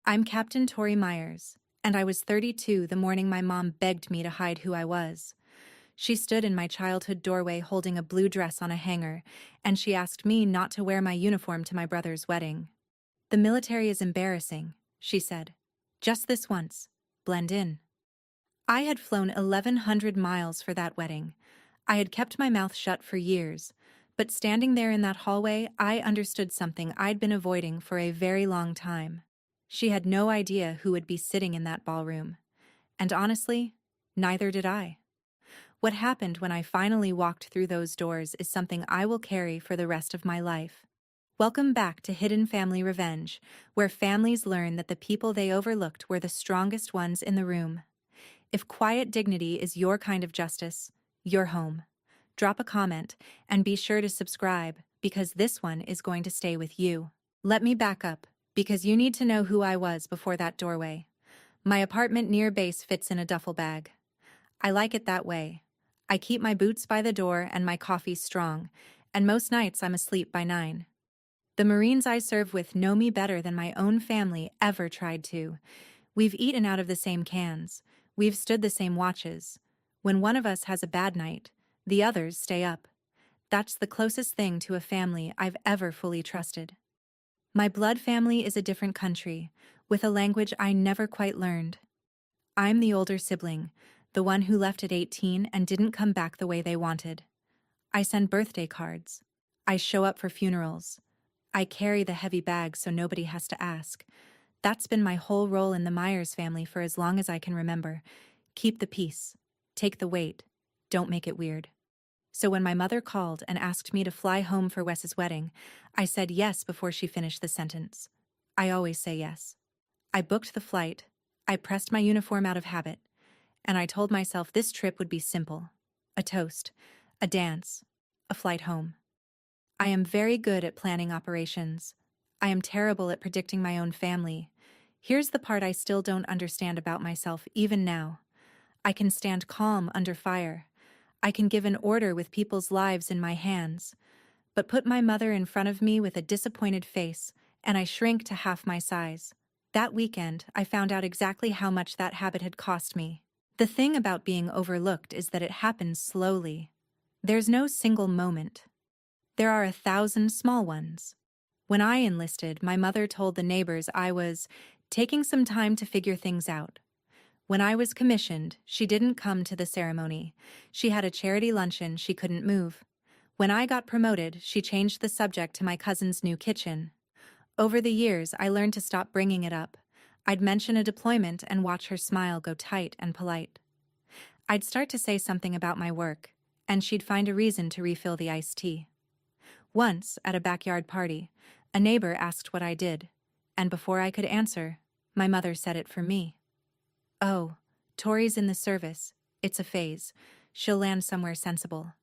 I'm Captain Tori Myers, and I was 32 the morning my mom begged me to hide who I was. She stood in my childhood doorway holding a blue dress on a hanger, and she asked me not to wear my uniform to my brother's wedding. "The military is embarrassing," she said. "Just this once. Blend in." I had flown 1,100 miles for that wedding. I had kept my mouth shut for years, but standing there in that hallway, I understood something I'd been avoiding for a very long time. She had no idea who would be sitting in that ballroom. And honestly, neither did I. What happened when I finally walked through those doors is something I will carry for the rest of my life. Welcome back to Hidden Family Revenge, where families learn that the people they overlooked were the strongest ones in the room. If quiet dignity is your kind of justice, you're home. Drop a comment and be sure to subscribe because this one is going to stay with you. Let me back up because you need to know who I was before that doorway. My apartment near base fits in a duffel bag. I like it that way. I keep my boots by the door and my coffee strong, and most nights I'm asleep by 9. The Marines I serve with know me better than my own family ever tried to. We've eaten out of the same cans. We've stood the same watches. When one of us has a bad night, the others stay up. That's the closest thing to a family I've ever fully trusted. My blood family is a different country, with a language I never quite learned. I'm the older sibling, the one who left at 18 and didn't come back the way they wanted. I send birthday cards. I show up for funerals. I carry the heavy bags so nobody has to ask. That's been my whole role in the Myers family for as long as I can remember. Keep the peace. Take the weight. Don't make it weird. So when my mother called and asked me to fly home for Wes's wedding, I said yes before she finished the sentence. I always say yes. I booked the flight. I pressed my uniform out of habit. And I told myself this trip would be simple. A toast. A dance. A flight home. I am very good at planning operations. I am terrible at predicting my own family. Here's the part I still don't understand about myself even now. I can stand calm under fire. I can give an order with people's lives in my hands. But put my mother in front of me with a disappointed face, and I shrink to half my size. That weekend, I found out exactly how much that habit had cost me. The thing about being overlooked is that it happens slowly. There's no single moment. There are 1,000 small ones. When I enlisted, my mother told the neighbors I was taking some time to figure things out. When I was commissioned, she didn't come to the ceremony. She had a charity luncheon she couldn't move. When I got promoted, she changed the subject to my cousin's new kitchen. Over the years, I learned to stop bringing it up. I'd mention a deployment and watch her smile go tight and polite. I'd start to say something about my work, and she'd find a reason to refill the iced tea. Once, at a backyard party, a neighbor asked what I did, and before I could answer, my mother said it for me. "Oh, Tori's in the service. It's a phase. She'll land somewhere sensible."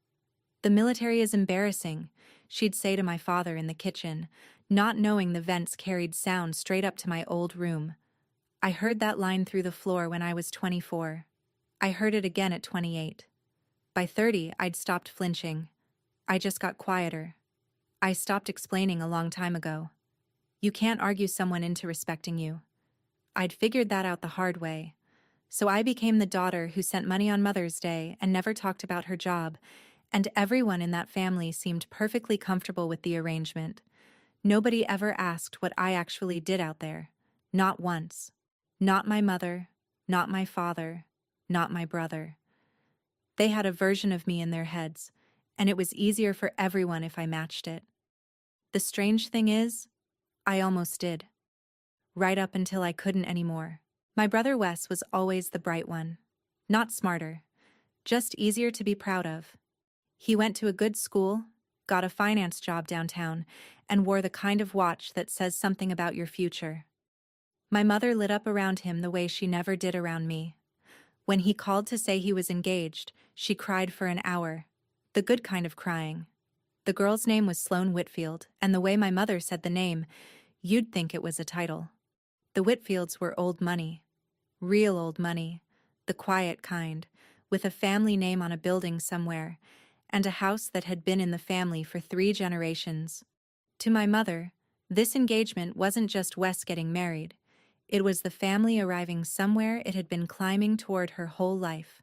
"The military is embarrassing," she'd say to my father in the kitchen, not knowing the vents carried sound straight up to my old room. I heard that line through the floor when I was 24. I heard it again at 28. By 30, I'd stopped flinching. I just got quieter. I stopped explaining a long time ago. You can't argue someone into respecting you. I'd figured that out the hard way. So I became the daughter who sent money on Mother's Day and never talked about her job, and everyone in that family seemed perfectly comfortable with the arrangement. Nobody ever asked what I actually did out there. Not once. Not my mother, not my father, not my brother. They had a version of me in their heads, and it was easier for everyone if I matched it. The strange thing is, I almost did. Right up until I couldn't anymore. My brother Wes was always the bright one. Not smarter, just easier to be proud of. He went to a good school, got a finance job downtown, and wore the kind of watch that says something about your future. My mother lit up around him the way she never did around me. When he called to say he was engaged, she cried for an hour. The good kind of crying. The girl's name was Sloane Whitfield, and the way my mother said the name, you'd think it was a title. The Whitfields were old money. Real old money. The quiet kind, with a family name on a building somewhere, and a house that had been in the family for 3 generations. To my mother, this engagement wasn't just Wes getting married. It was the family arriving somewhere it had been climbing toward her whole life.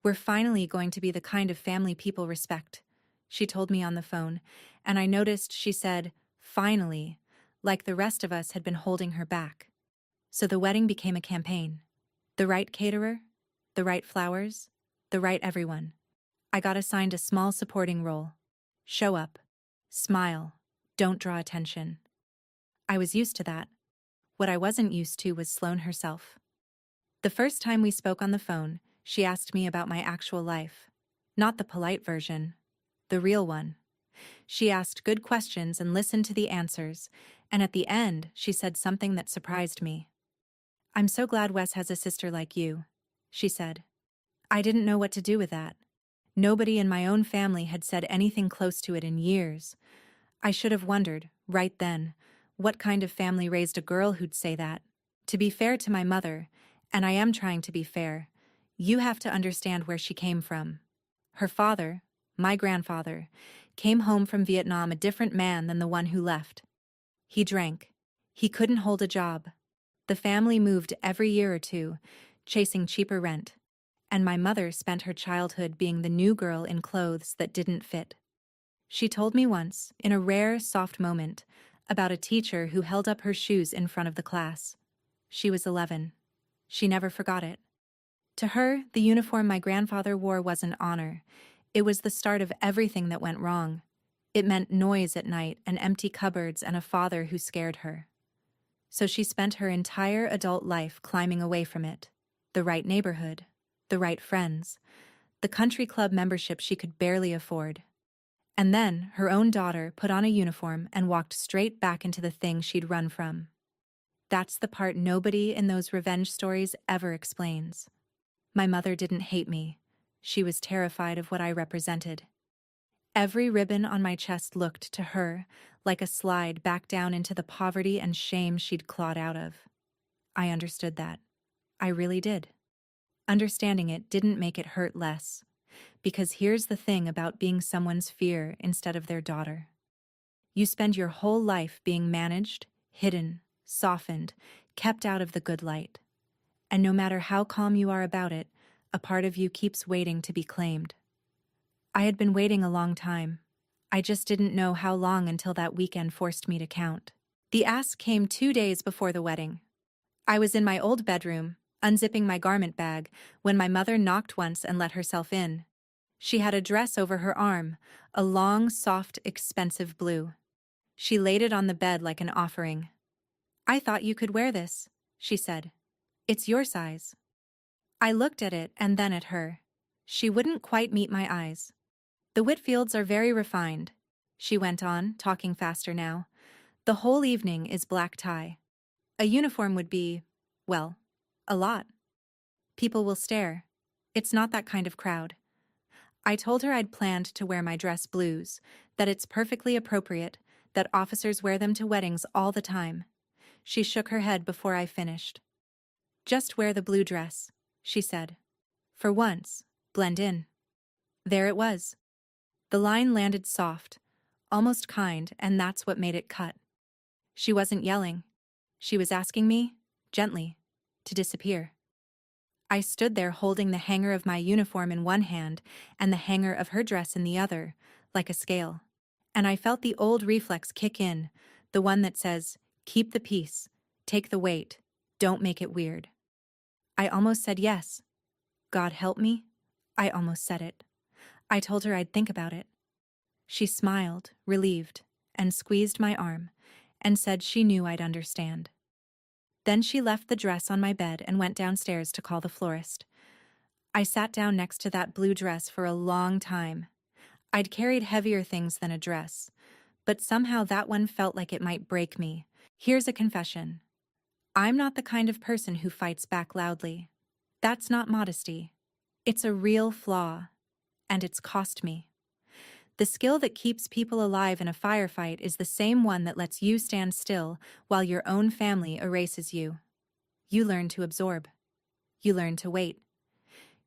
"We're finally going to be the kind of family people respect," she told me on the phone, and I noticed she said, "finally," like the rest of us had been holding her back. So the wedding became a campaign. The right caterer, the right flowers, the right everyone. I got assigned a small supporting role. Show up. Smile. Don't draw attention. I was used to that. What I wasn't used to was Sloane herself. The first time we spoke on the phone, she asked me about my actual life. Not the polite version. The real one. She asked good questions and listened to the answers, and at the end, she said something that surprised me. "I'm so glad Wes has a sister like you," she said. I didn't know what to do with that. Nobody in my own family had said anything close to it in years. I should have wondered, right then, what kind of family raised a girl who'd say that. To be fair to my mother, and I am trying to be fair, you have to understand where she came from. Her father, my grandfather, came home from Vietnam a different man than the one who left. He drank. He couldn't hold a job. The family moved every year or two, chasing cheaper rent, and my mother spent her childhood being the new girl in clothes that didn't fit. She told me once, in a rare, soft moment, about a teacher who held up her shoes in front of the class. She was 11. She never forgot it. To her, the uniform my grandfather wore wasn't honor. It was the start of everything that went wrong. It meant noise at night and empty cupboards and a father who scared her. So she spent her entire adult life climbing away from it. The right neighborhood, the right friends, the country club membership she could barely afford. And then her own daughter put on a uniform and walked straight back into the thing she'd run from. That's the part nobody in those revenge stories ever explains. My mother didn't hate me. She was terrified of what I represented. Every ribbon on my chest looked to her like a slide back down into the poverty and shame she'd clawed out of. I understood that. I really did. Understanding it didn't make it hurt less. Because here's the thing about being someone's fear instead of their daughter. You spend your whole life being managed, hidden, softened, kept out of the good light. And no matter how calm you are about it, a part of you keeps waiting to be claimed. I had been waiting a long time. I just didn't know how long until that weekend forced me to count. The ask came 2 days before the wedding. I was in my old bedroom, unzipping my garment bag, when my mother knocked once and let herself in. She had a dress over her arm, a long, soft, expensive blue. She laid it on the bed like an offering. "I thought you could wear this," she said. "It's your size." I looked at it and then at her. She wouldn't quite meet my eyes. "The Whitfields are very refined," she went on, talking faster now. "The whole evening is black tie. A uniform would be, well, a lot. People will stare. It's not that kind of crowd." I told her I'd planned to wear my dress blues, that it's perfectly appropriate, that officers wear them to weddings all the time. She shook her head before I finished. "Just wear the blue dress," she said. "For once, blend in." There it was. The line landed soft, almost kind, and that's what made it cut. She wasn't yelling. She was asking me, gently, to disappear. I stood there holding the hanger of my uniform in one hand and the hanger of her dress in the other, like a scale. And I felt the old reflex kick in, the one that says, "Keep the peace, take the weight, don't make it weird." I almost said yes. God help me, I almost said it. I told her I'd think about it. She smiled, relieved, and squeezed my arm, and said she knew I'd understand. Then she left the dress on my bed and went downstairs to call the florist. I sat down next to that blue dress for a long time. I'd carried heavier things than a dress, but somehow that one felt like it might break me. Here's a confession. I'm not the kind of person who fights back loudly. That's not modesty. It's a real flaw, and it's cost me. The skill that keeps people alive in a firefight is the same one that lets you stand still while your own family erases you. You learn to absorb. You learn to wait.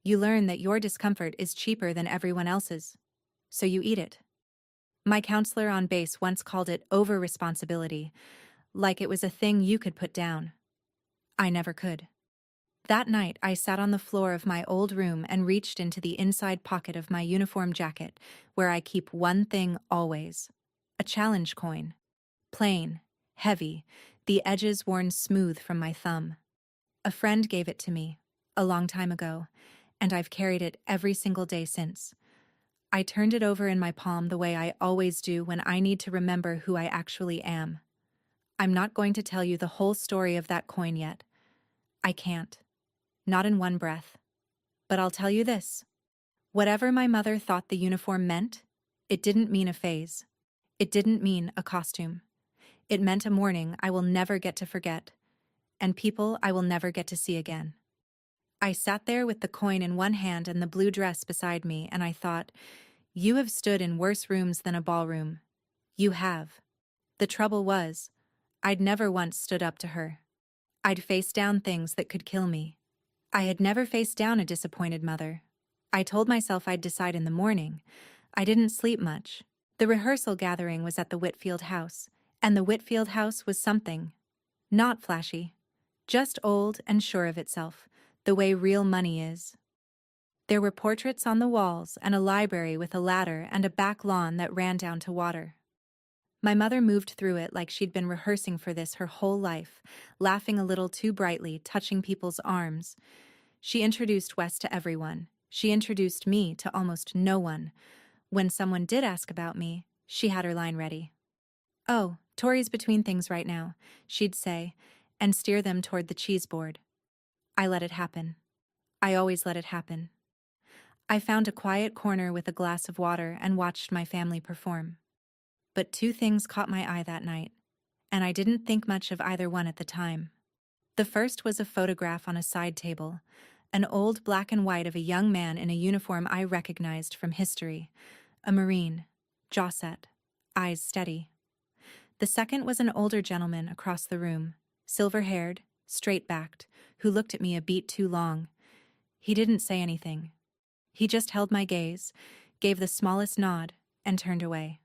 You learn that your discomfort is cheaper than everyone else's. So you eat it. My counselor on base once called it over-responsibility, like it was a thing you could put down. I never could. That night, I sat on the floor of my old room and reached into the inside pocket of my uniform jacket, where I keep one thing always: a challenge coin. Plain, heavy, the edges worn smooth from my thumb. A friend gave it to me, a long time ago, and I've carried it every single day since. I turned it over in my palm the way I always do when I need to remember who I actually am. I'm not going to tell you the whole story of that coin yet. I can't. Not in one breath. But I'll tell you this. Whatever my mother thought the uniform meant, it didn't mean a phase. It didn't mean a costume. It meant a morning I will never get to forget, and people I will never get to see again. I sat there with the coin in one hand and the blue dress beside me, and I thought, you have stood in worse rooms than a ballroom. You have. The trouble was, I'd never once stood up to her. I'd faced down things that could kill me. I had never faced down a disappointed mother. I told myself I'd decide in the morning. I didn't sleep much. The rehearsal gathering was at the Whitfield house, and the Whitfield house was something. Not flashy. Just old and sure of itself, the way real money is. There were portraits on the walls and a library with a ladder and a back lawn that ran down to water. My mother moved through it like she'd been rehearsing for this her whole life, laughing a little too brightly, touching people's arms. She introduced Wes to everyone. She introduced me to almost no one. When someone did ask about me, she had her line ready. "Oh, Tori's between things right now," she'd say, and steer them toward the cheese board. I let it happen. I always let it happen. I found a quiet corner with a glass of water and watched my family perform. But two things caught my eye that night, and I didn't think much of either one at the time. The first was a photograph on a side table, an old black and white of a young man in a uniform I recognized from history, a Marine, jaw set, eyes steady. The second was an older gentleman across the room, silver-haired, straight-backed, who looked at me a beat too long. He didn't say anything. He just held my gaze, gave the smallest nod, and turned away.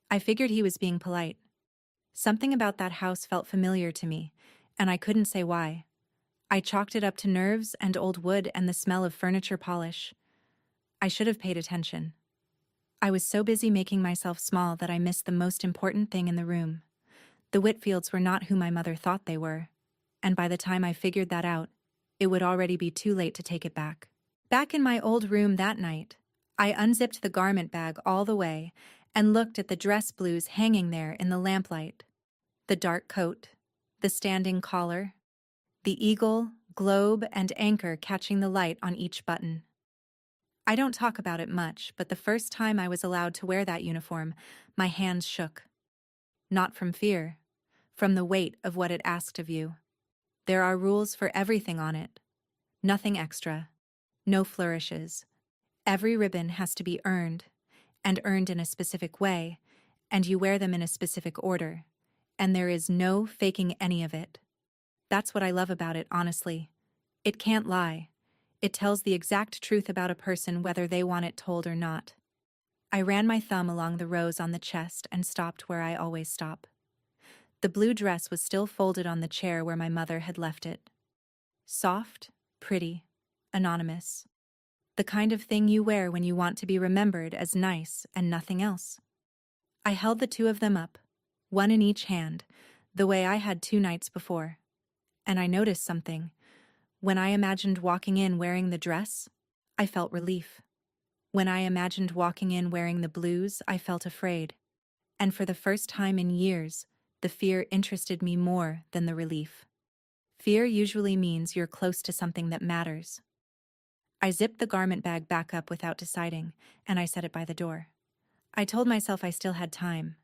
I figured he was being polite. Something about that house felt familiar to me, and I couldn't say why. I chalked it up to nerves and old wood and the smell of furniture polish. I should have paid attention. I was so busy making myself small that I missed the most important thing in the room. The Whitfields were not who my mother thought they were, and by the time I figured that out, it would already be too late to take it back. Back in my old room that night, I unzipped the garment bag all the way and looked at the dress blues hanging there in the lamplight. The dark coat, the standing collar, the eagle, globe, and anchor catching the light on each button. I don't talk about it much, but the first time I was allowed to wear that uniform, my hands shook. Not from fear, from the weight of what it asked of you. There are rules for everything on it. Nothing extra. No flourishes. Every ribbon has to be earned, and earned in a specific way, and you wear them in a specific order, and there is no faking any of it. That's what I love about it, honestly. It can't lie. It tells the exact truth about a person whether they want it told or not. I ran my thumb along the rows on the chest and stopped where I always stop. The blue dress was still folded on the chair where my mother had left it. Soft, pretty, anonymous. The kind of thing you wear when you want to be remembered as nice and nothing else. I held the two of them up, one in each hand, the way I had 2 nights before. And I noticed something. When I imagined walking in wearing the dress, I felt relief. When I imagined walking in wearing the blues, I felt afraid. And for the first time in years, the fear interested me more than the relief. Fear usually means you're close to something that matters. I zipped the garment bag back up without deciding, and I set it by the door. I told myself I still had time.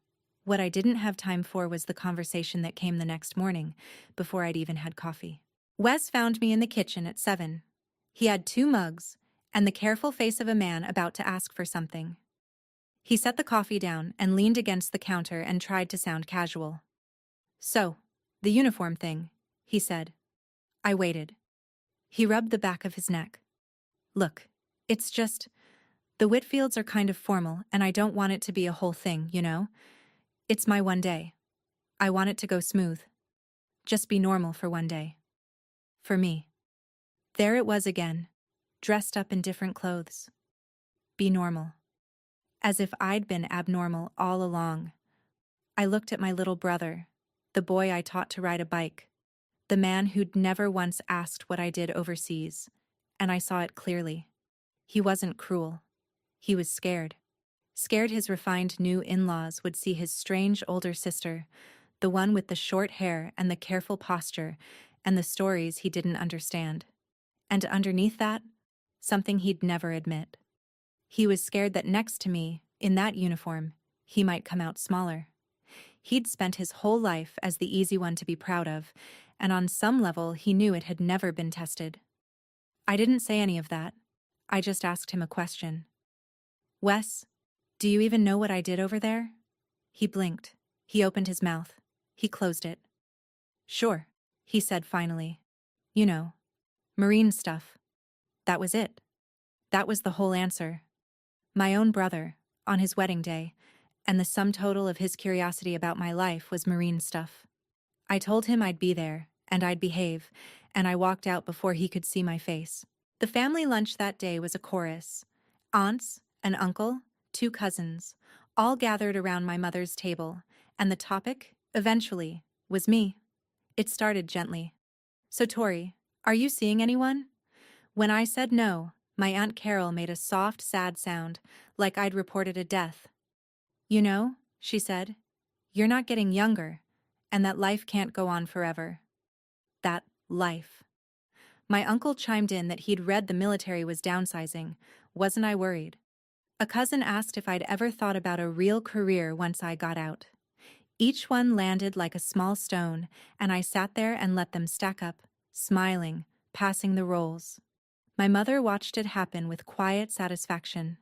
What I didn't have time for was the conversation that came the next morning, before I'd even had coffee. Wes found me in the kitchen at 7. He had 2 mugs, and the careful face of a man about to ask for something. He set the coffee down and leaned against the counter and tried to sound casual. "So, the uniform thing," he said. I waited. He rubbed the back of his neck. "Look, it's just, the Whitfields are kind of formal, and I don't want it to be a whole thing, you know? It's my one day. I want it to go smooth. Just be normal for one day." For me. There it was again, dressed up in different clothes. Be normal. As if I'd been abnormal all along. I looked at my little brother, the boy I taught to ride a bike, the man who'd never once asked what I did overseas, and I saw it clearly. He wasn't cruel. He was scared. Scared his refined new in-laws would see his strange older sister, the one with the short hair and the careful posture, and the stories he didn't understand. And underneath that, something he'd never admit. He was scared that next to me, in that uniform, he might come out smaller. He'd spent his whole life as the easy one to be proud of, and on some level he knew it had never been tested. I didn't say any of that. I just asked him a question. Wes, do you even know what I did over there? He blinked. He opened his mouth. He closed it. Sure, he said finally. You know, marine stuff. That was it. That was the whole answer. My own brother, on his wedding day, and the sum total of his curiosity about my life was marine stuff. I told him I'd be there, and I'd behave, and I walked out before he could see my face. The family lunch that day was a chorus. Aunts, an uncle, 2 cousins, all gathered around my mother's table, and the topic, eventually, was me. It started gently. So Tori, are you seeing anyone? When I said no, my Aunt Carol made a soft, sad sound, like I'd reported a death. You know, she said, you're not getting younger, and that life can't go on forever. That life. My uncle chimed in that he'd read the military was downsizing. Wasn't I worried? A cousin asked if I'd ever thought about a real career once I got out. Each one landed like a small stone, and I sat there and let them stack up, smiling, passing the rolls. My mother watched it happen with quiet satisfaction.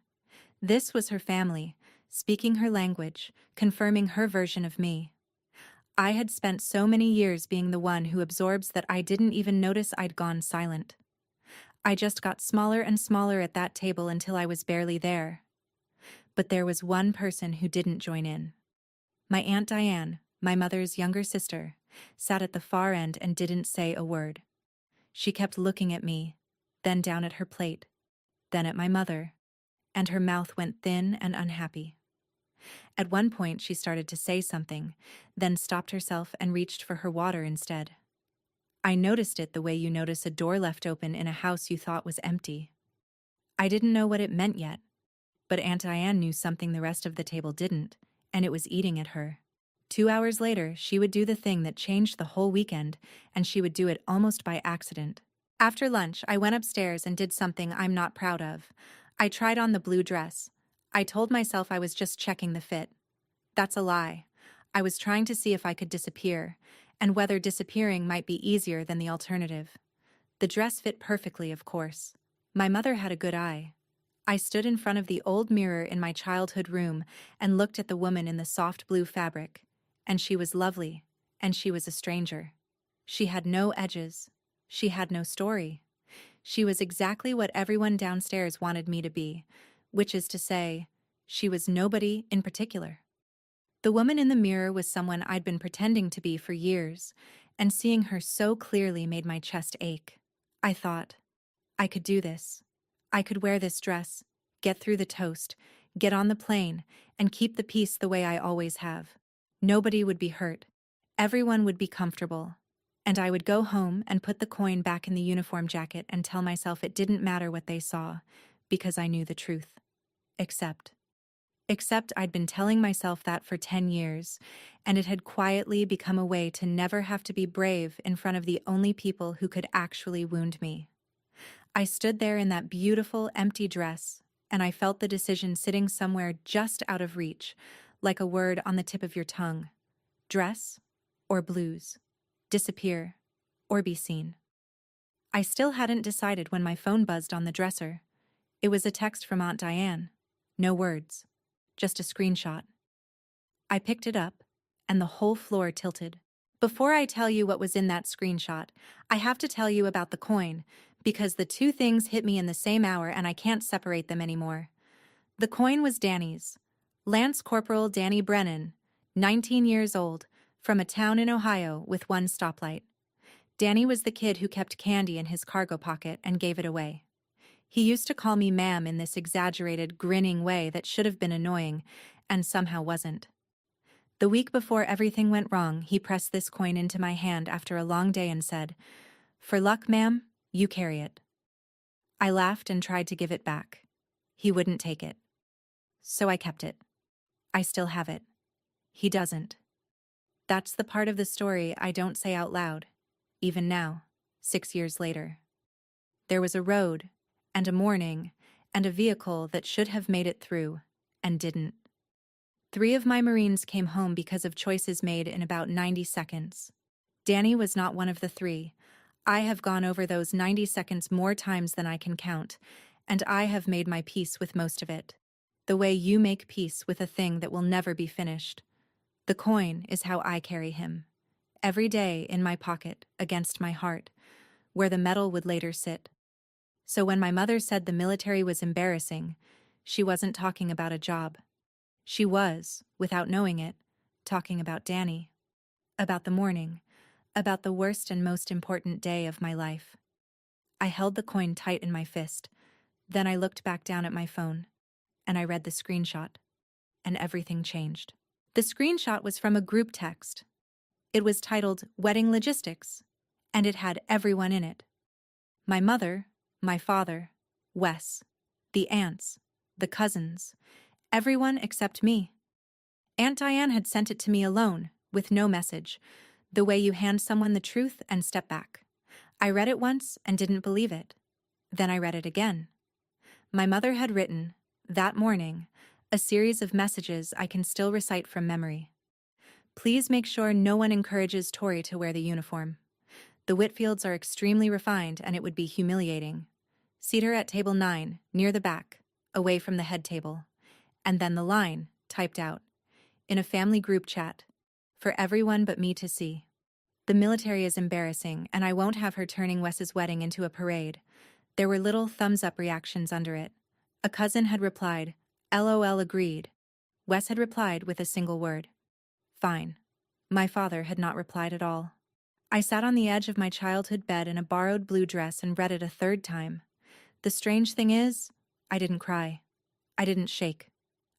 This was her family, speaking her language, confirming her version of me. I had spent so many years being the one who absorbs that I didn't even notice I'd gone silent. I just got smaller and smaller at that table until I was barely there. But there was one person who didn't join in. My Aunt Diane, my mother's younger sister, sat at the far end and didn't say a word. She kept looking at me, then down at her plate, then at my mother, and her mouth went thin and unhappy. At one point she started to say something, then stopped herself and reached for her water instead. I noticed it the way you notice a door left open in a house you thought was empty. I didn't know what it meant yet, but Aunt Diane knew something the rest of the table didn't, and it was eating at her. 2 hours later, she would do the thing that changed the whole weekend, and she would do it almost by accident. After lunch, I went upstairs and did something I'm not proud of. I tried on the blue dress. I told myself I was just checking the fit. That's a lie. I was trying to see if I could disappear, and whether disappearing might be easier than the alternative. The dress fit perfectly, of course. My mother had a good eye. I stood in front of the old mirror in my childhood room and looked at the woman in the soft blue fabric, and she was lovely, and she was a stranger. She had no edges. She had no story. She was exactly what everyone downstairs wanted me to be, which is to say, she was nobody in particular. The woman in the mirror was someone I'd been pretending to be for years, and seeing her so clearly made my chest ache. I thought, I could do this. I could wear this dress, get through the toast, get on the plane, and keep the peace the way I always have. Nobody would be hurt. Everyone would be comfortable. And I would go home and put the coin back in the uniform jacket and tell myself it didn't matter what they saw, because I knew the truth. Except I'd been telling myself that for 10 years, and it had quietly become a way to never have to be brave in front of the only people who could actually wound me. I stood there in that beautiful, empty dress, and I felt the decision sitting somewhere just out of reach, like a word on the tip of your tongue. Dress or blues? Disappear or be seen? I still hadn't decided when my phone buzzed on the dresser. It was a text from Aunt Diane. No words. Just a screenshot. I picked it up, and the whole floor tilted. Before I tell you what was in that screenshot, I have to tell you about the coin, because the two things hit me in the same hour and I can't separate them anymore. The coin was Danny's. Lance Corporal Danny Brennan, 19 years old, from a town in Ohio with one stoplight. Danny was the kid who kept candy in his cargo pocket and gave it away. He used to call me ma'am in this exaggerated, grinning way that should have been annoying, and somehow wasn't. The week before everything went wrong, he pressed this coin into my hand after a long day and said, "For luck, ma'am, you carry it." I laughed and tried to give it back. He wouldn't take it. So I kept it. I still have it. He doesn't. That's the part of the story I don't say out loud, even now, 6 years later. There was a road, and a morning, and a vehicle that should have made it through, and didn't. 3 of my Marines came home because of choices made in about 90 seconds. Danny was not one of the 3. I have gone over those 90 seconds more times than I can count, and I have made my peace with most of it. The way you make peace with a thing that will never be finished. The coin is how I carry him. Every day in my pocket, against my heart, where the metal would later sit. So when my mother said the military was embarrassing, she wasn't talking about a job. She was, without knowing it, talking about Danny. About the morning. About the worst and most important day of my life. I held the coin tight in my fist. Then I looked back down at my phone, and I read the screenshot, and everything changed. The screenshot was from a group text. It was titled Wedding Logistics, and it had everyone in it. My mother, my father, Wes, the aunts, the cousins, everyone except me. Aunt Diane had sent it to me alone, with no message, the way you hand someone the truth and step back. I read it once and didn't believe it. Then I read it again. My mother had written, that morning, a series of messages I can still recite from memory. Please make sure no one encourages Tori to wear the uniform. The Whitfields are extremely refined and it would be humiliating. Seat her at table 9, near the back, away from the head table. And then the line, typed out, in a family group chat, for everyone but me to see. The military is embarrassing, and I won't have her turning Wes's wedding into a parade. There were little thumbs-up reactions under it. A cousin had replied, LOL agreed. Wes had replied with a single word. Fine. My father had not replied at all. I sat on the edge of my childhood bed in a borrowed blue dress and read it a third time. The strange thing is, I didn't cry. I didn't shake.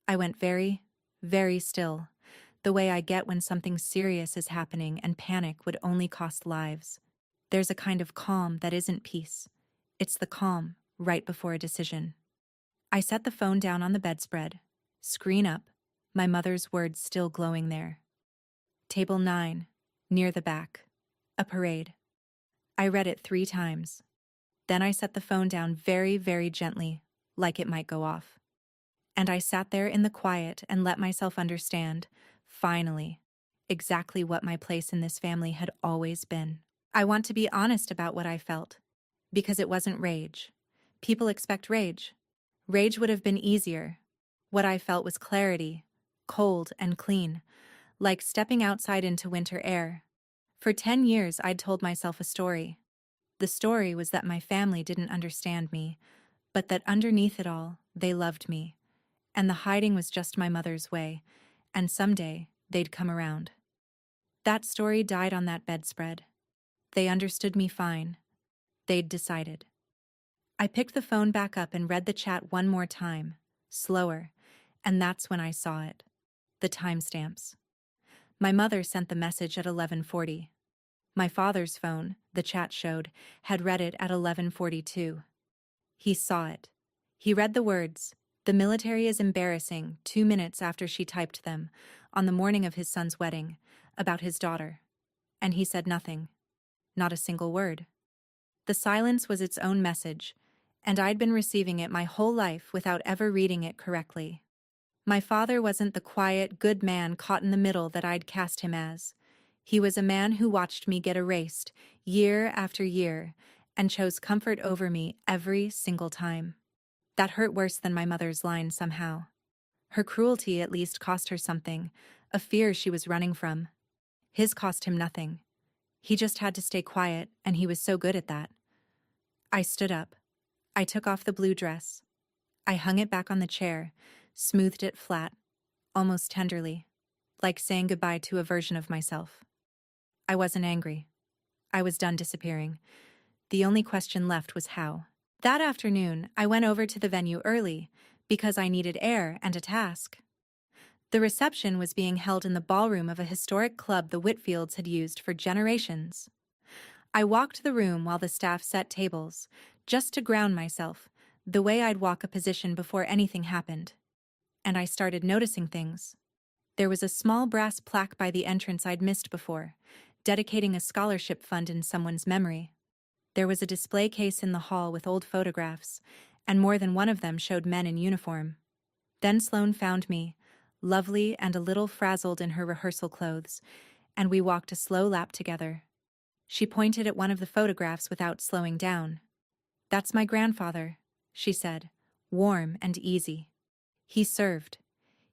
I went very, very still, the way I get when something serious is happening and panic would only cost lives. There's a kind of calm that isn't peace. It's the calm right before a decision. I set the phone down on the bedspread, screen up, my mother's words still glowing there. Table 9, near the back, a parade. I read it 3 times. Then I set the phone down very, very gently, like it might go off. And I sat there in the quiet and let myself understand, finally, exactly what my place in this family had always been. I want to be honest about what I felt, because it wasn't rage. People expect rage. Rage would have been easier. What I felt was clarity, cold and clean, like stepping outside into winter air. For 10 years, I'd told myself a story. The story was that my family didn't understand me, but that underneath it all, they loved me. And the hiding was just my mother's way, and someday they'd come around. That story died on that bedspread. They understood me fine. They'd decided. I picked the phone back up and read the chat one more time, slower, and that's when I saw it. The timestamps. My mother sent the message at 11:40. My father's phone, the chat showed, had read it at 11:42. He saw it. He read the words, "The military is embarrassing," 2 minutes after she typed them, on the morning of his son's wedding, about his daughter. And he said nothing. Not a single word. The silence was its own message, and I'd been receiving it my whole life without ever reading it correctly. My father wasn't the quiet, good man caught in the middle that I'd cast him as. He was a man who watched me get erased, year after year, and chose comfort over me every single time. That hurt worse than my mother's line somehow. Her cruelty at least cost her something, a fear she was running from. His cost him nothing. He just had to stay quiet, and he was so good at that. I stood up. I took off the blue dress. I hung it back on the chair, smoothed it flat, almost tenderly, like saying goodbye to a version of myself. I wasn't angry. I was done disappearing. The only question left was how. That afternoon, I went over to the venue early because I needed air and a task. The reception was being held in the ballroom of a historic club the Whitfields had used for generations. I walked the room while the staff set tables, just to ground myself, the way I'd walk a position before anything happened. And I started noticing things. There was a small brass plaque by the entrance I'd missed before, dedicating a scholarship fund in someone's memory. There was a display case in the hall with old photographs, and more than one of them showed men in uniform. Then Sloane found me, lovely and a little frazzled in her rehearsal clothes, and we walked a slow lap together. She pointed at one of the photographs without slowing down. "That's my grandfather," she said, warm and easy. "He served.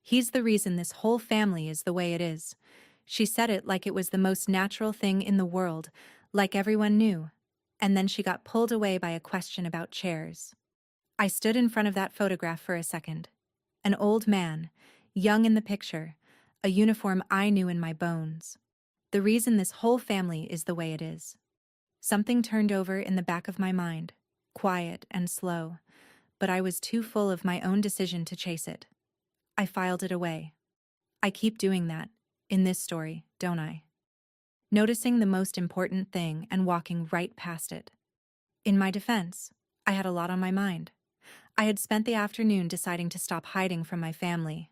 He's the reason this whole family is the way it is." She said it like it was the most natural thing in the world, like everyone knew. And then she got pulled away by a question about chairs. I stood in front of that photograph for a second. An old man, young in the picture, a uniform I knew in my bones. The reason this whole family is the way it is. Something turned over in the back of my mind, quiet and slow, but I was too full of my own decision to chase it. I filed it away. I keep doing that, in this story, don't I? Noticing the most important thing and walking right past it. In my defense, I had a lot on my mind. I had spent the afternoon deciding to stop hiding from my family.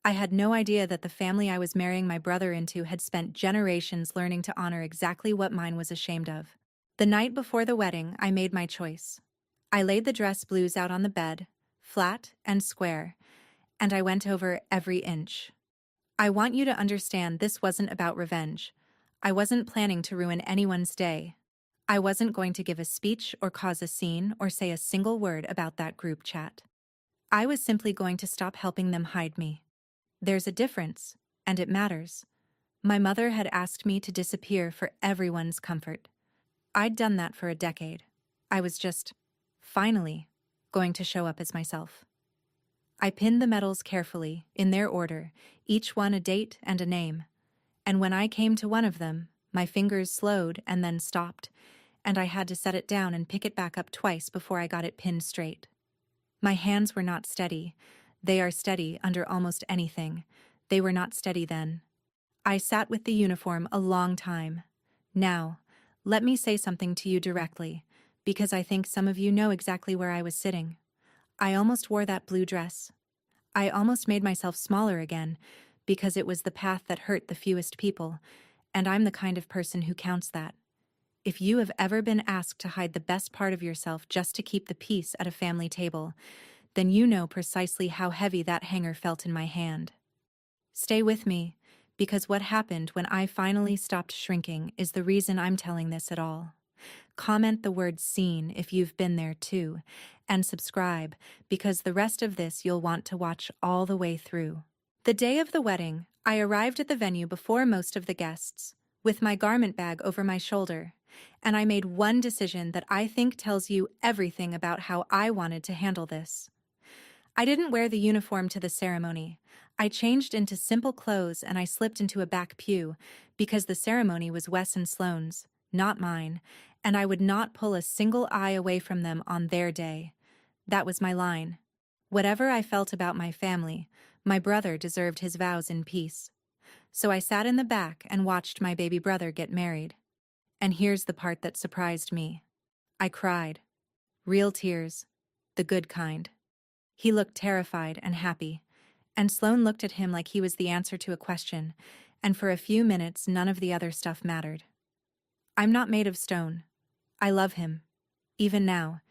I had no idea that the family I was marrying my brother into had spent generations learning to honor exactly what mine was ashamed of. The night before the wedding, I made my choice. I laid the dress blues out on the bed, flat and square, and I went over every inch. I want you to understand this wasn't about revenge. I wasn't planning to ruin anyone's day. I wasn't going to give a speech or cause a scene or say a single word about that group chat. I was simply going to stop helping them hide me. There's a difference, and it matters. My mother had asked me to disappear for everyone's comfort. I'd done that for a decade. I was just, finally, going to show up as myself. I pinned the medals carefully, in their order, each one a date and a name. And when I came to one of them, my fingers slowed and then stopped, and I had to set it down and pick it back up twice before I got it pinned straight. My hands were not steady. They are steady under almost anything. They were not steady then. I sat with the uniform a long time. Now, let me say something to you directly, because I think some of you know exactly where I was sitting. I almost wore that blue dress. I almost made myself smaller again, because it was the path that hurt the fewest people, and I'm the kind of person who counts that. If you have ever been asked to hide the best part of yourself just to keep the peace at a family table, then you know precisely how heavy that hanger felt in my hand. Stay with me, because what happened when I finally stopped shrinking is the reason I'm telling this at all. Comment the word "seen" if you've been there too, and subscribe, because the rest of this you'll want to watch all the way through. The day of the wedding, I arrived at the venue before most of the guests, with my garment bag over my shoulder, and I made one decision that I think tells you everything about how I wanted to handle this. I didn't wear the uniform to the ceremony. I changed into simple clothes and I slipped into a back pew, because the ceremony was Wes and Sloane's, not mine, and I would not pull a single eye away from them on their day. That was my line. Whatever I felt about my family, my brother deserved his vows in peace. So I sat in the back and watched my baby brother get married. And here's the part that surprised me. I cried. Real tears. The good kind. He looked terrified and happy, and Sloane looked at him like he was the answer to a question, and for a few minutes none of the other stuff mattered. I'm not made of stone. I love him. Even now.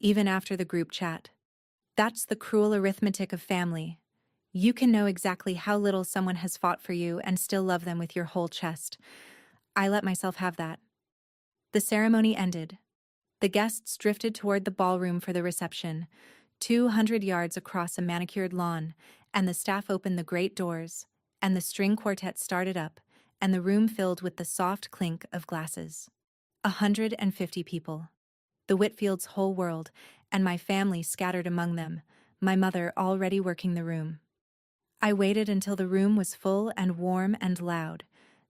Even after the group chat. That's the cruel arithmetic of family. You can know exactly how little someone has fought for you and still love them with your whole chest. I let myself have that. The ceremony ended. The guests drifted toward the ballroom for the reception, 200 yards across a manicured lawn, and the staff opened the great doors, and the string quartet started up, and the room filled with the soft clink of glasses. 150 people. The Whitfields' whole world, and my family scattered among them, my mother already working the room. I waited until the room was full and warm and loud.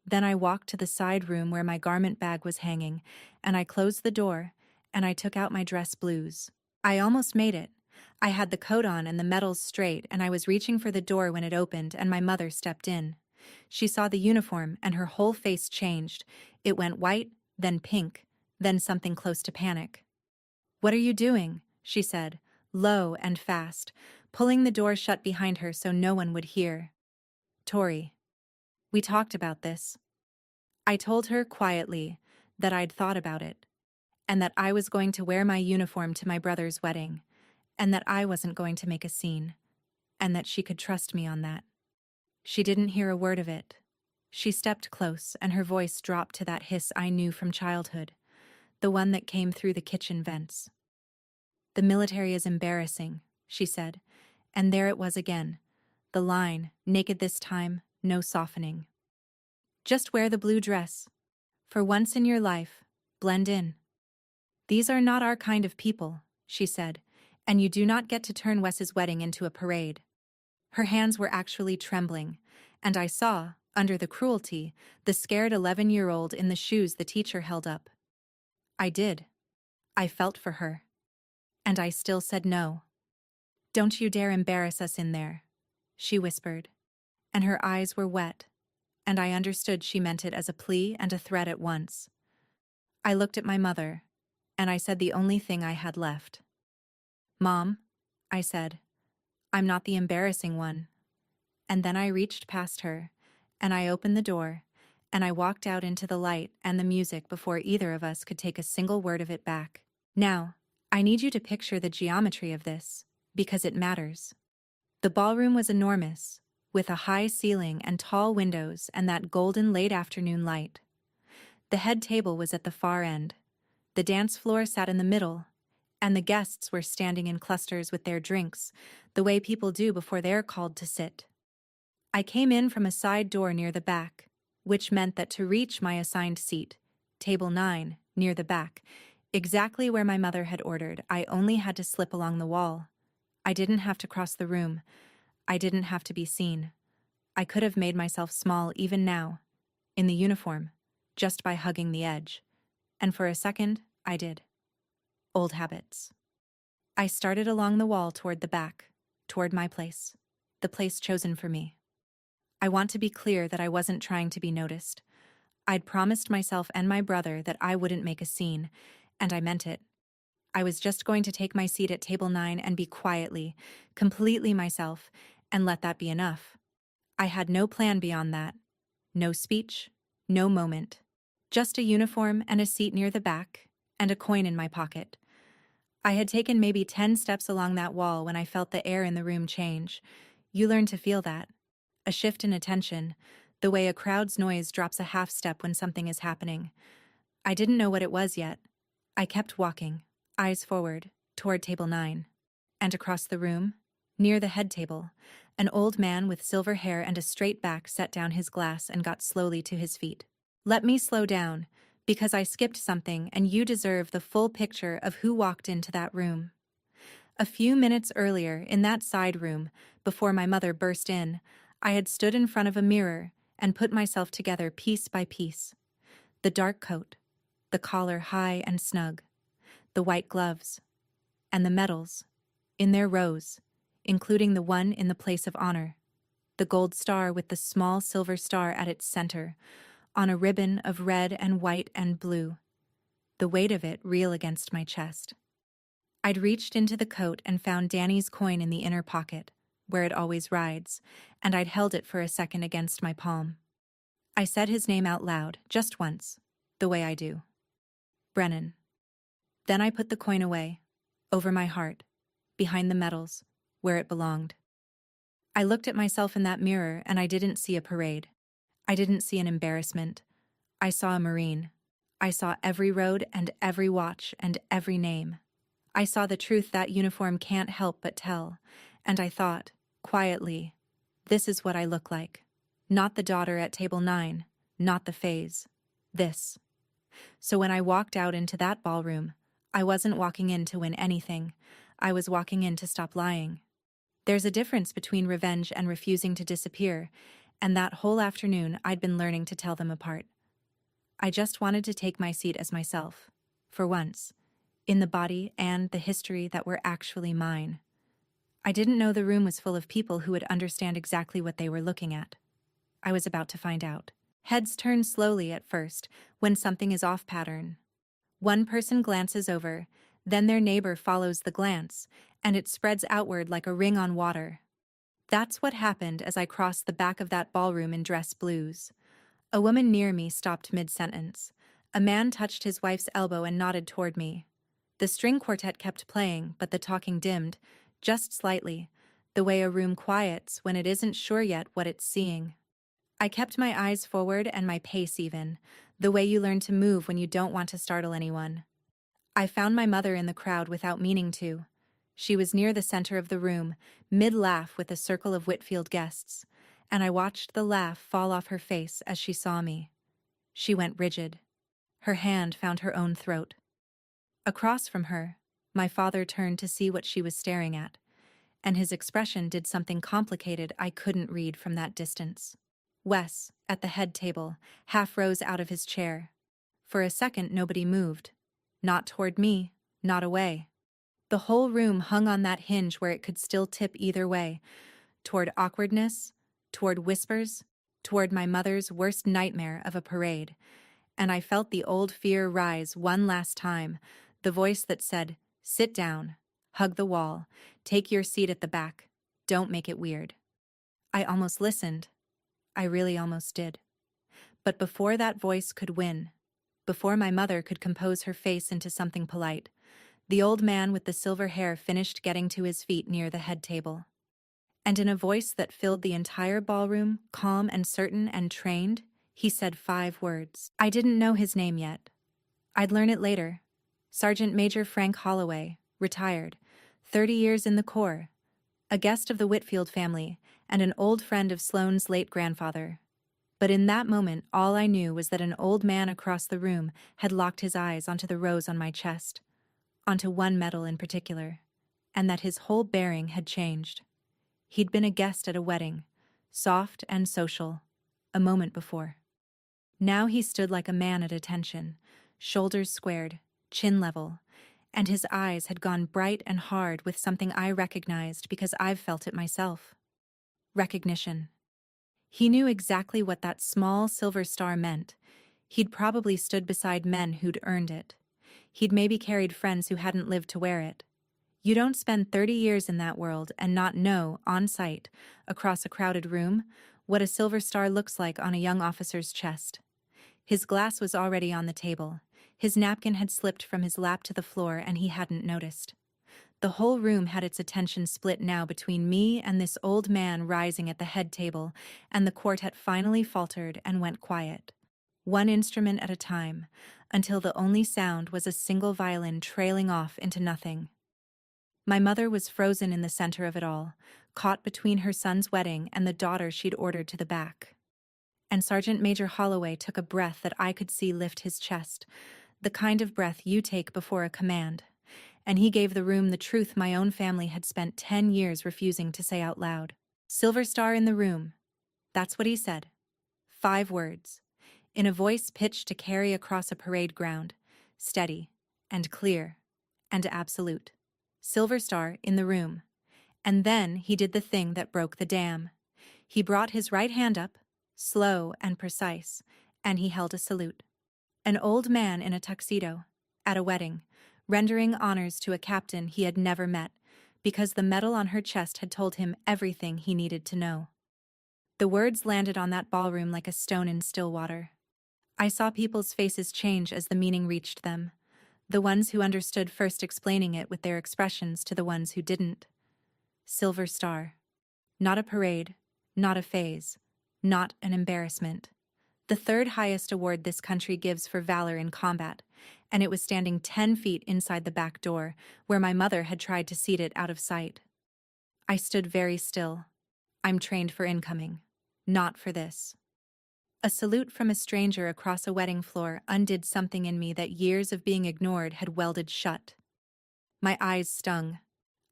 Then I walked to the side room where my garment bag was hanging, and I closed the door, and I took out my dress blues. I almost made it. I had the coat on and the medals straight, and I was reaching for the door when it opened and my mother stepped in. She saw the uniform and her whole face changed. It went white, then pink, then something close to panic. "What are you doing?" she said, low and fast, pulling the door shut behind her so no one would hear. "Tori, we talked about this." I told her quietly that I'd thought about it, and that I was going to wear my uniform to my brother's wedding, and that I wasn't going to make a scene, and that she could trust me on that. She didn't hear a word of it. She stepped close, and her voice dropped to that hiss I knew from childhood, the one that came through the kitchen vents. "The military is embarrassing," she said, and there it was again, the line, naked this time, no softening. "Just wear the blue dress. For once in your life, blend in. These are not our kind of people," she said, "and you do not get to turn Wes's wedding into a parade." Her hands were actually trembling, and I saw, under the cruelty, the scared 11-year-old in the shoes the teacher held up. I did. I felt for her. And I still said no. "Don't you dare embarrass us in there," she whispered, and her eyes were wet, and I understood she meant it as a plea and a threat at once. I looked at my mother, and I said the only thing I had left. "Mom," I said, "I'm not the embarrassing one." And then I reached past her, and I opened the door, and I walked out into the light and the music before either of us could take a single word of it back. Now, I need you to picture the geometry of this, because it matters. The ballroom was enormous, with a high ceiling and tall windows and that golden late afternoon light. The head table was at the far end. The dance floor sat in the middle, and the guests were standing in clusters with their drinks, the way people do before they're called to sit. I came in from a side door near the back, which meant that to reach my assigned seat, table 9, near the back, exactly where my mother had ordered, I only had to slip along the wall. I didn't have to cross the room. I didn't have to be seen. I could have made myself small even now, in the uniform, just by hugging the edge. And for a second, I did. Old habits. I started along the wall toward the back, toward my place, the place chosen for me. I want to be clear that I wasn't trying to be noticed. I'd promised myself and my brother that I wouldn't make a scene, and I meant it. I was just going to take my seat at table 9 and be quietly, completely myself, and let that be enough. I had no plan beyond that. No speech, no moment. Just a uniform and a seat near the back, and a coin in my pocket. I had taken maybe 10 steps along that wall when I felt the air in the room change. You learn to feel that. A shift in attention, the way a crowd's noise drops a half step when something is happening. I didn't know what it was yet. I kept walking, eyes forward, toward table 9. And across the room, near the head table, an old man with silver hair and a straight back set down his glass and got slowly to his feet. "Let me slow down, because I skipped something and you deserve the full picture of who walked into that room." A few minutes earlier, in that side room, before my mother burst in, I had stood in front of a mirror and put myself together piece by piece. The dark coat, the collar high and snug, the white gloves, and the medals, in their rows, including the one in the place of honor, the gold star with the small silver star at its center, on a ribbon of red and white and blue, the weight of it real against my chest. I'd reached into the coat and found Danny's coin in the inner pocket, where it always rides, and I'd held it for a second against my palm. I said his name out loud, just once, the way I do. Brennan. Then I put the coin away, over my heart, behind the medals, where it belonged. I looked at myself in that mirror and I didn't see a parade. I didn't see an embarrassment. I saw a Marine. I saw every road and every watch and every name. I saw the truth that uniform can't help but tell, and I thought, quietly, this is what I look like. Not the daughter at table 9, not the phase. This. So when I walked out into that ballroom, I wasn't walking in to win anything. I was walking in to stop lying. There's a difference between revenge and refusing to disappear, and that whole afternoon I'd been learning to tell them apart. I just wanted to take my seat as myself, for once, in the body and the history that were actually mine. I didn't know the room was full of people who would understand exactly what they were looking at. I was about to find out. Heads turn slowly at first, when something is off pattern. One person glances over, then their neighbor follows the glance, and it spreads outward like a ring on water. That's what happened as I crossed the back of that ballroom in dress blues. A woman near me stopped mid-sentence. A man touched his wife's elbow and nodded toward me. The string quartet kept playing, but the talking dimmed, just slightly, the way a room quiets when it isn't sure yet what it's seeing. I kept my eyes forward and my pace even, the way you learn to move when you don't want to startle anyone. I found my mother in the crowd without meaning to. She was near the center of the room, mid-laugh with a circle of Whitfield guests, and I watched the laugh fall off her face as she saw me. She went rigid. Her hand found her own throat. Across from her, my father turned to see what she was staring at, and his expression did something complicated I couldn't read from that distance. Wes, at the head table, half rose out of his chair. For a second nobody moved. Not toward me, not away. The whole room hung on that hinge where it could still tip either way, toward awkwardness, toward whispers, toward my mother's worst nightmare of a parade, and I felt the old fear rise one last time, the voice that said, "Sit down, hug the wall, take your seat at the back, don't make it weird." I almost listened. I really almost did. But before that voice could win, before my mother could compose her face into something polite, the old man with the silver hair finished getting to his feet near the head table. And in a voice that filled the entire ballroom, calm and certain and trained, he said 5 words. I didn't know his name yet. I'd learn it later. Sergeant Major Frank Holloway, retired, 30 years in the Corps, a guest of the Whitfield family, and an old friend of Sloane's late grandfather. But in that moment, all I knew was that an old man across the room had locked his eyes onto the rose on my chest, onto one medal in particular, and that his whole bearing had changed. He'd been a guest at a wedding, soft and social, a moment before. Now he stood like a man at attention, shoulders squared, chin level, and his eyes had gone bright and hard with something I recognized because I've felt it myself. Recognition. He knew exactly what that small silver star meant. He'd probably stood beside men who'd earned it. He'd maybe carried friends who hadn't lived to wear it. You don't spend 30 years in that world and not know, on sight, across a crowded room, what a silver star looks like on a young officer's chest. His glass was already on the table. His napkin had slipped from his lap to the floor and he hadn't noticed. The whole room had its attention split now between me and this old man rising at the head table, and the quartet finally faltered and went quiet. One instrument at a time, until the only sound was a single violin trailing off into nothing. My mother was frozen in the center of it all, caught between her son's wedding and the daughter she'd ordered to the back. And Sergeant Major Holloway took a breath that I could see lift his chest, the kind of breath you take before a command. And he gave the room the truth my own family had spent 10 years refusing to say out loud. Silver star in the room. That's what he said. 5 words. In a voice pitched to carry across a parade ground. Steady, and clear, and absolute. Silver star in the room. And then he did the thing that broke the dam. He brought his right hand up, slow and precise, and he held a salute. An old man in a tuxedo, at a wedding, rendering honors to a captain he had never met, because the medal on her chest had told him everything he needed to know. The words landed on that ballroom like a stone in still water. I saw people's faces change as the meaning reached them, the ones who understood first explaining it with their expressions to the ones who didn't. Silver star. Not a parade, not a phase, not an embarrassment. The 3rd highest award this country gives for valor in combat, and it was standing 10 feet inside the back door, where my mother had tried to seat it out of sight. I stood very still. I'm trained for incoming, not for this. A salute from a stranger across a wedding floor undid something in me that years of being ignored had welded shut. My eyes stung.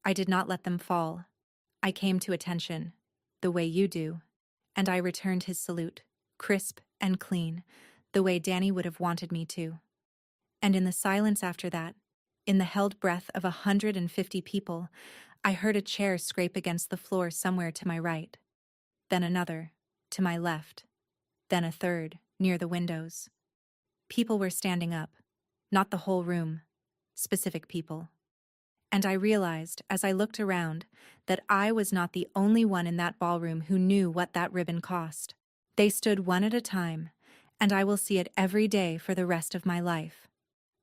I did not let them fall. I came to attention, the way you do, and I returned his salute, crisp and clean, the way Danny would have wanted me to. And in the silence after that, in the held breath of 150 people, I heard a chair scrape against the floor somewhere to my right, then another, to my left, then a third, near the windows. People were standing up, not the whole room, specific people. And I realized, as I looked around, that I was not the only one in that ballroom who knew what that ribbon cost. They stood one at a time, and I will see it every day for the rest of my life.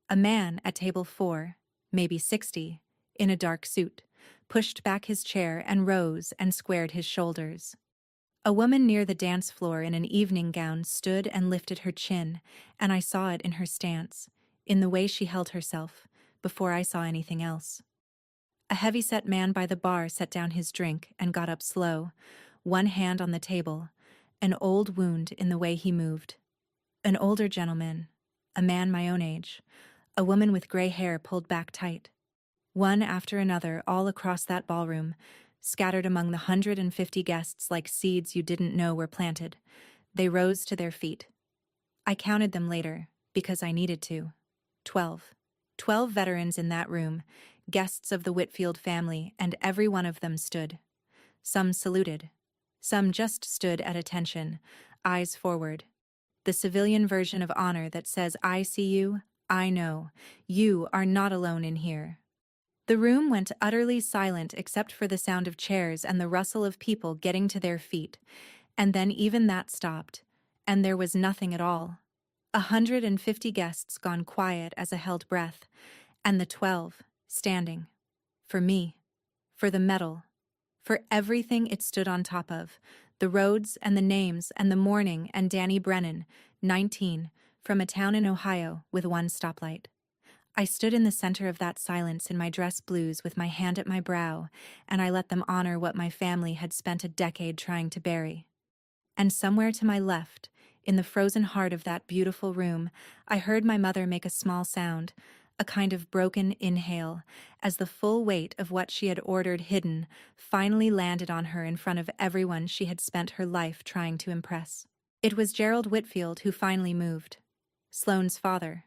A man at table 4, maybe 60, in a dark suit, pushed back his chair and rose and squared his shoulders. A woman near the dance floor in an evening gown stood and lifted her chin, and I saw it in her stance, in the way she held herself, before I saw anything else. A heavy-set man by the bar set down his drink and got up slow, one hand on the table, an old wound in the way he moved. An older gentleman, a man my own age, a woman with gray hair pulled back tight. One after another all across that ballroom, scattered among the 150 guests like seeds you didn't know were planted. They rose to their feet. I counted them later, because I needed to. 12. 12 veterans in that room, guests of the Whitfield family, and every one of them stood. Some saluted. Some just stood at attention, eyes forward. The civilian version of honor that says, I see you, I know. You are not alone in here. The room went utterly silent except for the sound of chairs and the rustle of people getting to their feet, and then even that stopped, and there was nothing at all. 150 guests gone quiet as a held breath, and the 12 standing. For me. For the medal. For everything it stood on top of. The roads and the names and the morning and Danny Brennan, 19, from a town in Ohio with one stoplight. I stood in the center of that silence in my dress blues with my hand at my brow, and I let them honor what my family had spent a decade trying to bury. And somewhere to my left, in the frozen heart of that beautiful room, I heard my mother make a small sound, a kind of broken inhale, as the full weight of what she had ordered hidden finally landed on her in front of everyone she had spent her life trying to impress. It was Gerald Whitfield who finally moved. Sloane's father.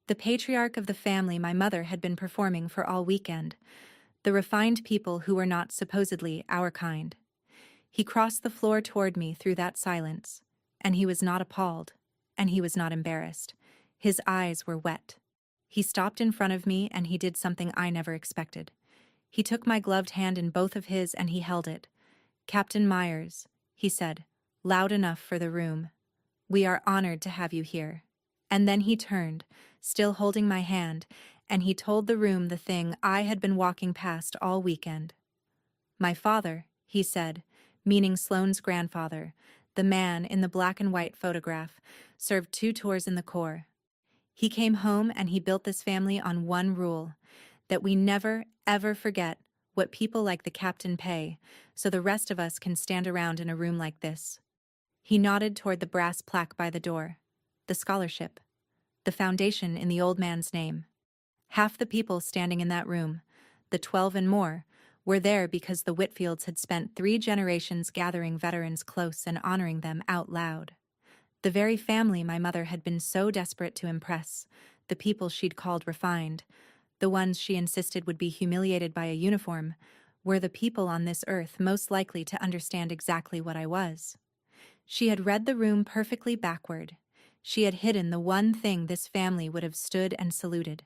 The patriarch of the family my mother had been performing for all weekend. The refined people who were not supposedly our kind. He crossed the floor toward me through that silence, and he was not appalled, and he was not embarrassed. His eyes were wet. He stopped in front of me and he did something I never expected. He took my gloved hand in both of his and he held it. Captain Myers, he said, loud enough for the room. We are honored to have you here. And then he turned, still holding my hand, and he told the room the thing I had been walking past all weekend. My father, he said, meaning Sloane's grandfather, the man in the black and white photograph, served 2 tours in the Corps. He came home and he built this family on one rule, that we never, ever forget what people like the captain pay, so the rest of us can stand around in a room like this. He nodded toward the brass plaque by the door. The scholarship. The foundation in the old man's name. Half the people standing in that room, the 12 and more, were there because the Whitfields had spent 3 generations gathering veterans close and honoring them out loud. The very family my mother had been so desperate to impress, the people she'd called refined, the ones she insisted would be humiliated by a uniform, were the people on this earth most likely to understand exactly what I was. She had read the room perfectly backward. She had hidden the one thing this family would have stood and saluted.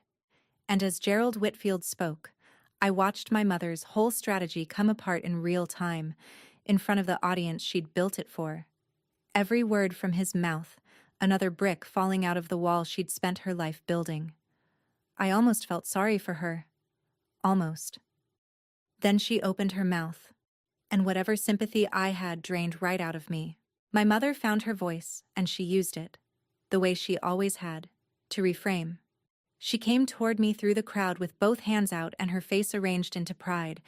And as Gerald Whitfield spoke, I watched my mother's whole strategy come apart in real time, in front of the audience she'd built it for. Every word from his mouth, another brick falling out of the wall she'd spent her life building. I almost felt sorry for her. Almost. Then she opened her mouth, and whatever sympathy I had drained right out of me. My mother found her voice, and she used it, the way she always had, to reframe. She came toward me through the crowd with both hands out and her face arranged into pride,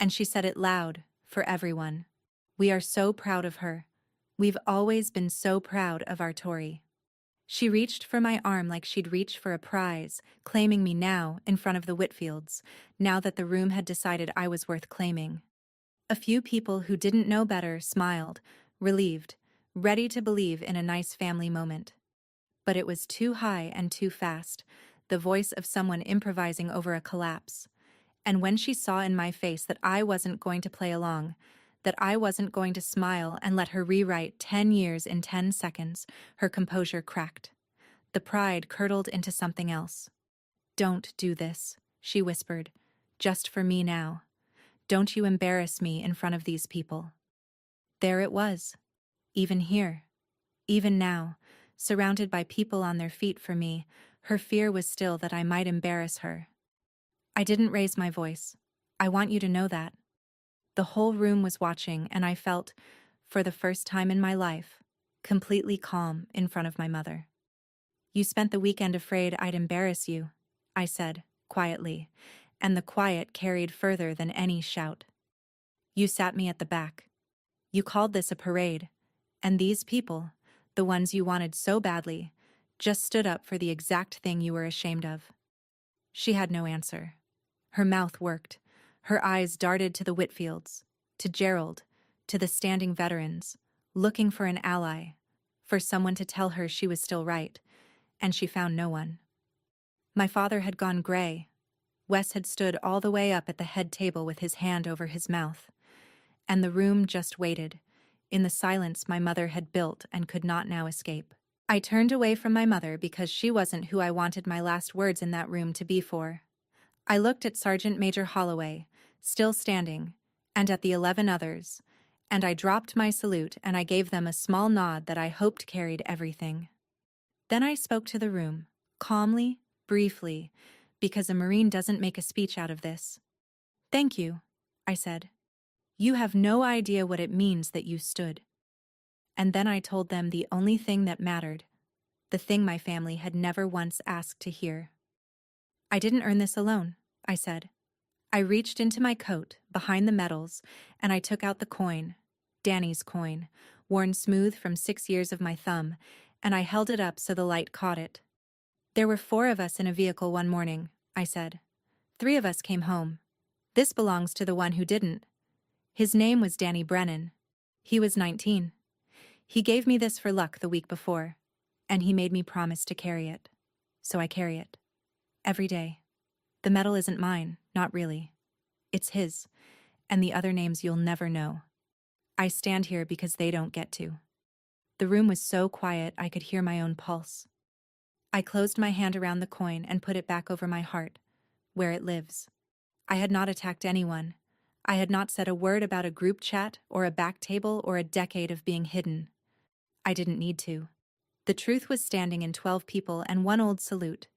and she said it loud, for everyone. We are so proud of her. We've always been so proud of our Tori. She reached for my arm like she'd reach for a prize, claiming me now in front of the Whitfields, now that the room had decided I was worth claiming. A few people who didn't know better smiled, relieved, ready to believe in a nice family moment. But it was too high and too fast, the voice of someone improvising over a collapse. And when she saw in my face that I wasn't going to play along, that I wasn't going to smile and let her rewrite 10 years in 10 seconds, her composure cracked. The pride curdled into something else. "Don't do this," she whispered. "Just for me now. Don't you embarrass me in front of these people." There it was. Even here. Even now, surrounded by people on their feet for me, her fear was still that I might embarrass her. I didn't raise my voice. I want you to know that. The whole room was watching, and I felt, for the first time in my life, completely calm in front of my mother. "You spent the weekend afraid I'd embarrass you," I said, quietly, and the quiet carried further than any shout. "You sat me at the back. You called this a parade, and these people, the ones you wanted so badly, just stood up for the exact thing you were ashamed of." She had no answer. Her mouth worked. Her eyes darted to the Whitfields, to Gerald, to the standing veterans, looking for an ally, for someone to tell her she was still right, and she found no one. My father had gone gray. Wes had stood all the way up at the head table with his hand over his mouth, and the room just waited, in the silence my mother had built and could not now escape. I turned away from my mother because she wasn't who I wanted my last words in that room to be for. I looked at Sergeant Major Holloway, still standing, and at the 11 others, and I dropped my salute and I gave them a small nod that I hoped carried everything. Then I spoke to the room, calmly, briefly, because a Marine doesn't make a speech out of this. "Thank you," I said. "You have no idea what it means that you stood." And then I told them the only thing that mattered, the thing my family had never once asked to hear. "I didn't earn this alone," I said. I reached into my coat, behind the medals, and I took out the coin, Danny's coin, worn smooth from 6 years of my thumb, and I held it up so the light caught it. "There were 4 of us in a vehicle one morning," I said. 3 of us came home. This belongs to the one who didn't. His name was Danny Brennan. He was 19. He gave me this for luck the week before, and he made me promise to carry it. So I carry it. Every day. The medal isn't mine, not really. It's his, and the other names you'll never know. I stand here because they don't get to." The room was so quiet I could hear my own pulse. I closed my hand around the coin and put it back over my heart, where it lives. I had not attacked anyone. I had not said a word about a group chat or a back table or a decade of being hidden. I didn't need to. The truth was standing in 12 people and one old salute,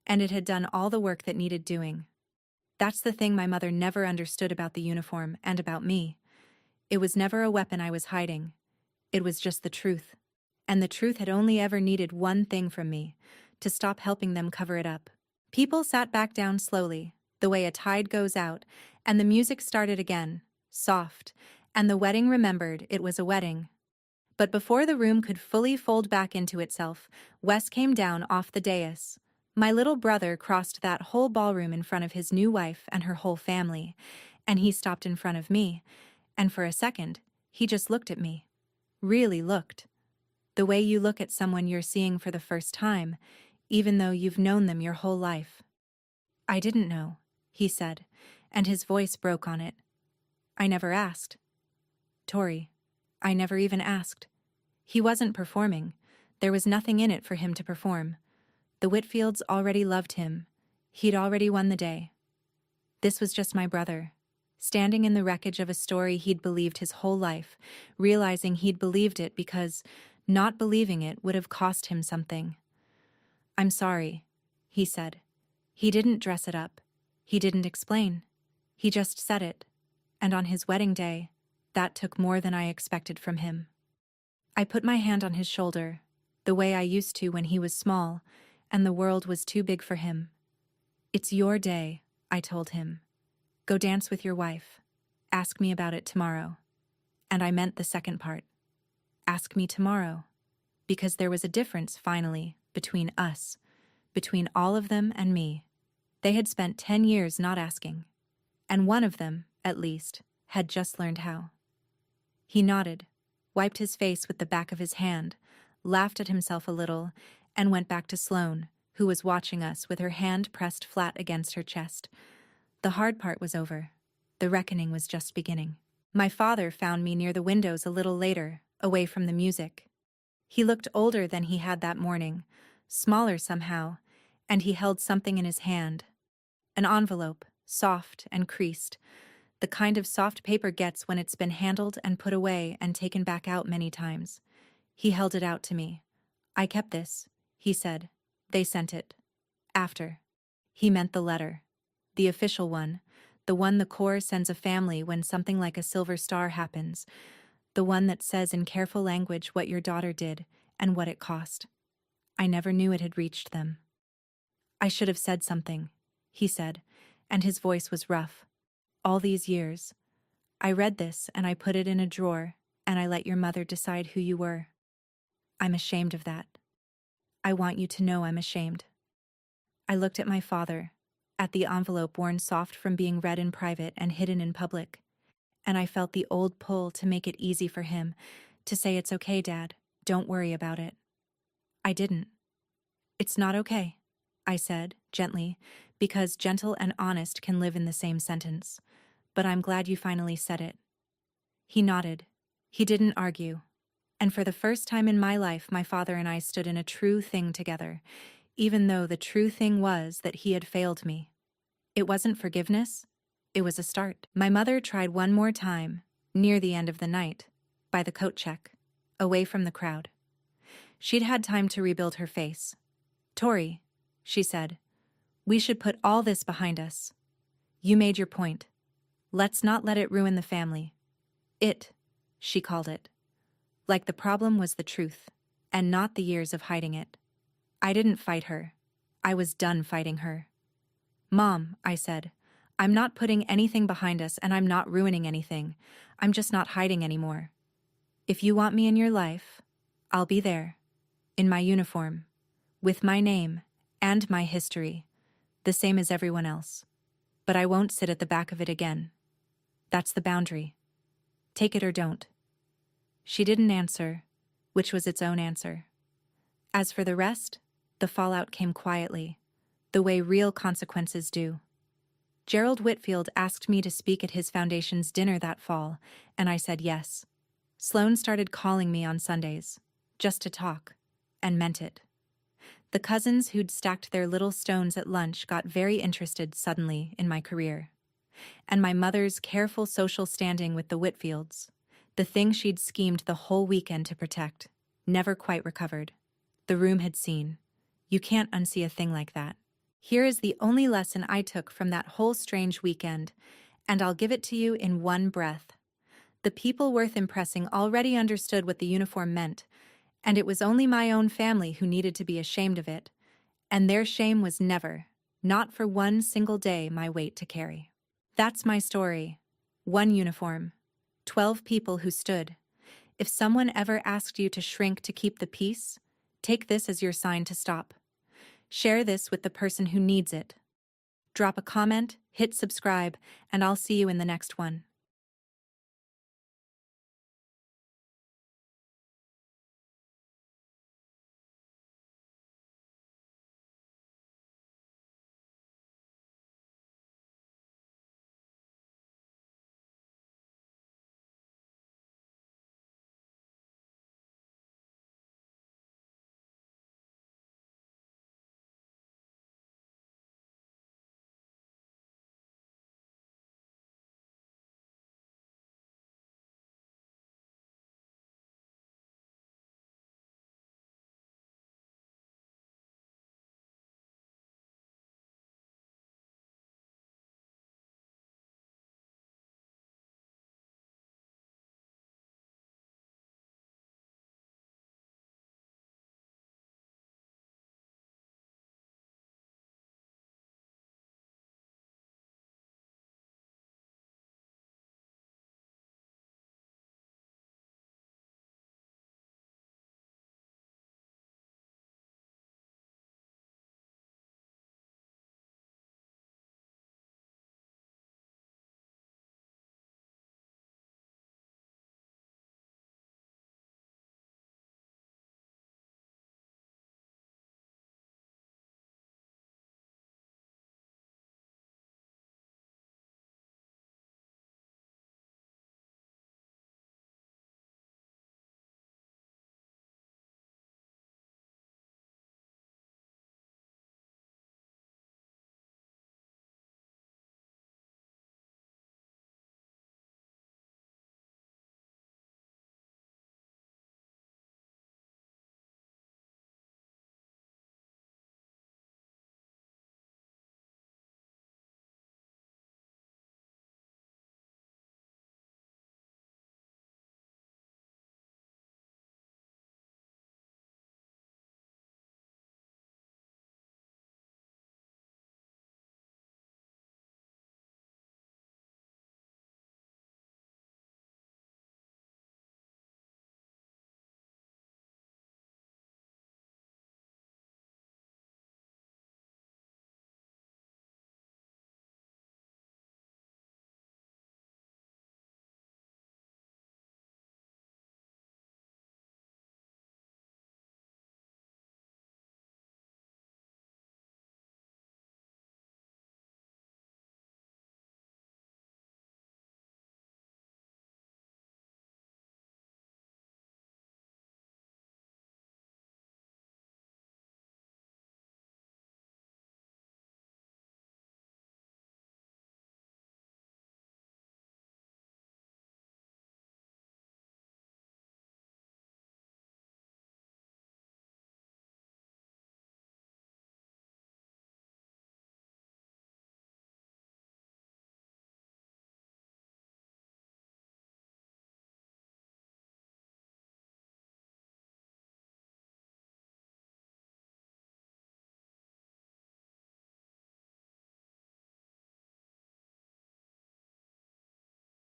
and it had done all the work that needed doing. That's the thing my mother never understood about the uniform and about me. It was never a weapon I was hiding. It was just the truth. And the truth had only ever needed one thing from me, to stop helping them cover it up. People sat back down slowly, the way a tide goes out, and the music started again, soft, and the wedding remembered it was a wedding. But before the room could fully fold back into itself, Wes came down off the dais. My little brother crossed that whole ballroom in front of his new wife and her whole family, and he stopped in front of me, and for a second, he just looked at me. Really looked. The way you look at someone you're seeing for the first time, even though you've known them your whole life. "I didn't know," he said, and his voice broke on it. "I never asked. Tori, I never even asked. He wasn't performing. There was nothing in it for him to perform. The Whitfields already loved him. He'd already won the day. This was just my brother, standing in the wreckage of a story he'd believed his whole life, realizing he'd believed it because not believing it would have cost him something. "I'm sorry," he said. He didn't dress it up. He didn't explain. He just said it. And on his wedding day, that took more than I expected from him. I put my hand on his shoulder, the way I used to when he was small, and the world was too big for him. "It's your day," I told him. "Go dance with your wife. Ask me about it tomorrow." And I meant the second part. Ask me tomorrow. Because there was a difference, finally, between us, between all of them and me. They had spent 10 years not asking. And one of them, at least, had just learned how. He nodded. wiped his face with the back of his hand, laughed at himself a little, and went back to Sloane, who was watching us with her hand pressed flat against her chest. The hard part was over. The reckoning was just beginning. My father found me near the windows a little later, away from the music. He looked older than he had that morning, smaller somehow, and he held something in his hand. An envelope, soft and creased, the kind of soft paper gets when it's been handled and put away and taken back out many times. He held it out to me. "I kept this," he said. "They sent it. After." He meant the letter. The official one. The one the Corps sends a family when something like a silver star happens. The one that says in careful language what your daughter did and what it cost. I never knew it had reached them. "I should have said something," he said, and his voice was rough. "All these years. I read this and I put it in a drawer, and I let your mother decide who you were. I'm ashamed of that. I want you to know I'm ashamed." I looked at my father, at the envelope worn soft from being read in private and hidden in public, and I felt the old pull to make it easy for him, to say, "It's okay, Dad, don't worry about it." I didn't. "It's not okay," I said, gently, because gentle and honest can live in the same sentence. "But I'm glad you finally said it." He nodded. He didn't argue. And for the first time in my life, my father and I stood in a true thing together, even though the true thing was that he had failed me. It wasn't forgiveness. It was a start. My mother tried one more time, near the end of the night, by the coat check, away from the crowd. She'd had time to rebuild her face. "Tori," she said, "we should put all this behind us. You made your point. Let's not let it ruin the family." It, she called it. Like the problem was the truth, and not the years of hiding it. I didn't fight her. I was done fighting her. "Mom," I said, "I'm not putting anything behind us and I'm not ruining anything. I'm just not hiding anymore. If you want me in your life, I'll be there. In my uniform. With my name and my history. The same as everyone else. But I won't sit at the back of it again. That's the boundary. Take it or don't." She didn't answer, which was its own answer. As for the rest, the fallout came quietly, the way real consequences do. Gerald Whitfield asked me to speak at his foundation's dinner that fall, and I said yes. Sloane started calling me on Sundays, just to talk, and meant it. The cousins who'd stacked their little stones at lunch got very interested suddenly in my career. And my mother's careful social standing with the Whitfields, the thing she'd schemed the whole weekend to protect, never quite recovered. The room had seen. You can't unsee a thing like that. Here is the only lesson I took from that whole strange weekend, and I'll give it to you in one breath. The people worth impressing already understood what the uniform meant, and it was only my own family who needed to be ashamed of it, and their shame was never, not for one single day, my weight to carry. That's my story. One uniform. 12 people who stood. If someone ever asked you to shrink to keep the peace, take this as your sign to stop. Share this with the person who needs it. Drop a comment, hit subscribe, and I'll see you in the next one.